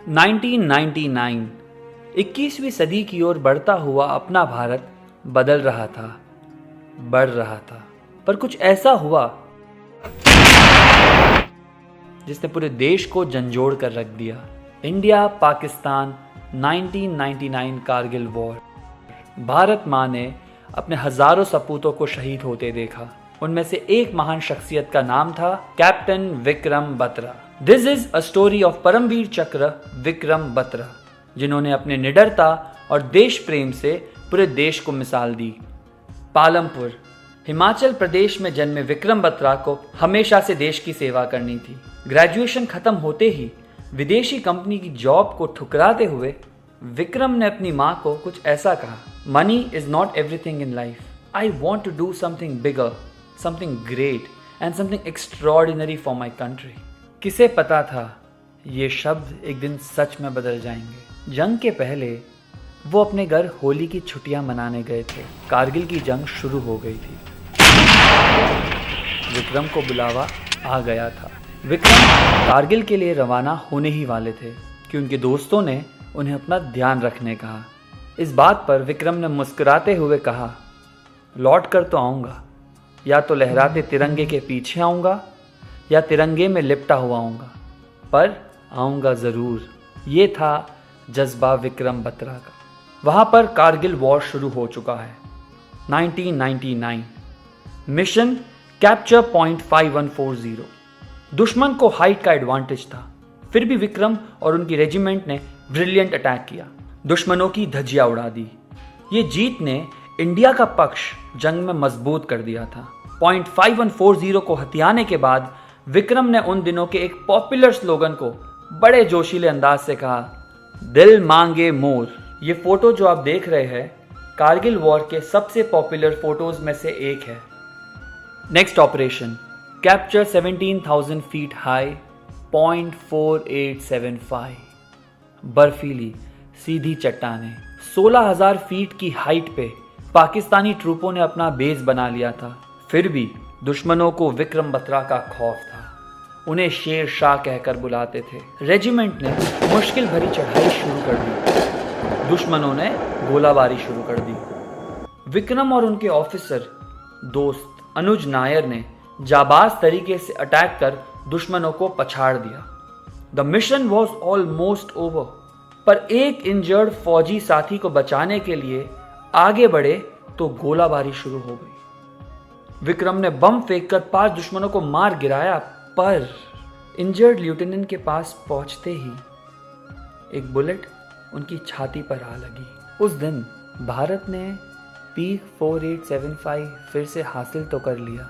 1999 21वीं सदी की ओर बढ़ता हुआ अपना भारत बदल रहा था, बढ़ रहा था, पर कुछ ऐसा हुआ जिसने पूरे देश को झंझोड़ कर रख दिया। India Pakistan 1999 Kargil war. भारत माँ ने अपने हजारों सपूतों को शहीद होते देखा। उनमें से एक महान शख्सियत का नाम था captain Vikram Batra. This is a story of Paramvir Chakra Vikram Batra, जिन्होंने अपने निडरता और देश प्रेम से पूरे देश को मिसाल दी। पालमपुर हिमाचल प्रदेश में जन्मे विक्रम बत्रा को हमेशा से देश की सेवा करनी थी। ग्रेजुएशन खत्म होते ही विदेशी कंपनी की जॉब को ठुकराते हुए विक्रम ने अपनी माँ को कुछ ऐसा कहा, money is not everything in life, I want to do something bigger, something great and something extraordinary for my country. किसे पता था ये शब्द एक दिन सच में बदल जाएंगे। जंग के पहले वो अपने घर होली की छुट्टियां मनाने गए थे। कारगिल की जंग शुरू हो गई थी। विक्रम को बुलावा आ गया था। विक्रम कारगिल के लिए रवाना होने ही वाले थे कि उनके दोस्तों ने उन्हें अपना ध्यान रखने कहा। इस बात पर विक्रम ने मुस्कुराते हुए कहा, लौट कर तो आऊँगा, या तो लहराते तिरंगे के पीछे आऊँगा या तिरंगे में लिपटा हुआ आऊँगा, पर आऊँगा ज़रूर। ये था जज्बा विक्रम बत्रा का। वहाँ पर कारगिल वॉर शुरू हो चुका है। 1999 मिशन कैप्चर पॉइंट 5140। दुश्मन को हाइट का एडवांटेज था, फिर भी विक्रम और उनकी रेजिमेंट ने ब्रिलियंट अटैक किया, दुश्मनों की धज्जियां उड़ा दी। ये जीत ने इंडिया का पक्ष जंग में मजबूत कर दिया था। पॉइंट 5140 को हथियाने के बाद विक्रम ने उन दिनों के एक पॉपुलर स्लोगन को बड़े जोशीले अंदाज से कहा, दिल मांगे मोर। ये फोटो जो आप देख रहे हैं कारगिल वॉर के सबसे पॉपुलर फोटोज में से एक है। Next operation capture 17,000 feet high point 4875। बर्फीली सीधी चट्टानें। 16,000 फीट की हाइट पे पाकिस्तानी ट्रूपों ने अपना बेस बना लिया था। फिर भी दुश्मनों को विक्रम बत्रा का खौफ था। उन्हें शेर शाह कहकर बुलाते थे। रेजिमेंट ने मुश्किल भरी चढ़ाई शुरू कर दी। दुश्मनों ने गोलाबारी शुरू कर दी। विक्रम और उनके ऑफिसर दोस्त अनुज नायर ने जाबाज तरीके से अटैक कर दुश्मनों को पछाड़ दिया। The mission was almost over, पर एक इंजर्ड फौजी साथी को बचाने के लिए आगे बढ़े तो गोलाबारी शुरू हो गई। विक्रम ने बम फेंककर 5 दुश्मनों को मार गिराया, पर इंजर्ड लेफ्टिनेंट के पास पहुंचते ही एक बुलेट उनकी छाती पर आ लगी। उस दिन भारत ने पीक 4875 फिर से हासिल तो कर लिया,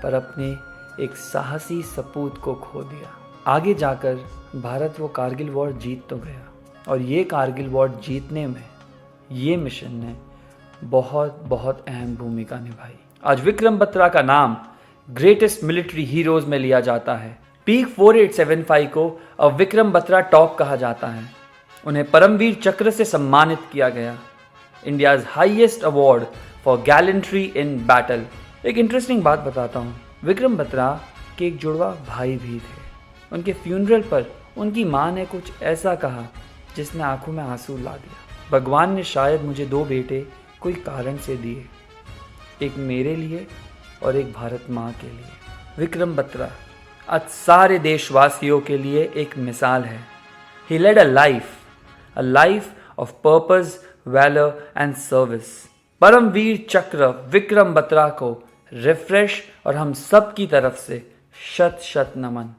पर अपने एक साहसी सपूत को खो दिया। आगे जाकर भारत वो कारगिल वॉर जीत तो गया, और ये कारगिल वॉर जीतने में ये मिशन ने बहुत बहुत अहम भूमिका निभाई। आज विक्रम बत्रा का नाम ग्रेटेस्ट मिलिट्री हीरोज में लिया जाता है। पीक 4875 को अब विक्रम बत्रा टॉप कहा जाता है। उन्हें परमवीर चक्र से सम्मानित किया गया, India's highest award for gallantry in battle. एक इंटरेस्टिंग बात बताता हूँ, विक्रम बत्रा के एक जुड़वा भाई भी थे। उनके फ्यूनरल पर उनकी माँ ने कुछ ऐसा कहा जिसने आंखों में आंसू ला दिया। भगवान ने शायद मुझे 2 बेटे कोई कारण से दिए, एक मेरे लिए और एक भारत माँ के लिए। विक्रम बत्रा आज सारे देशवासियों के लिए एक मिसाल है। He led a life of purpose, valor and service. Paramvir Chakra Vikram Batra को रिफ्रेश और हम सब की तरफ से शत शत नमन।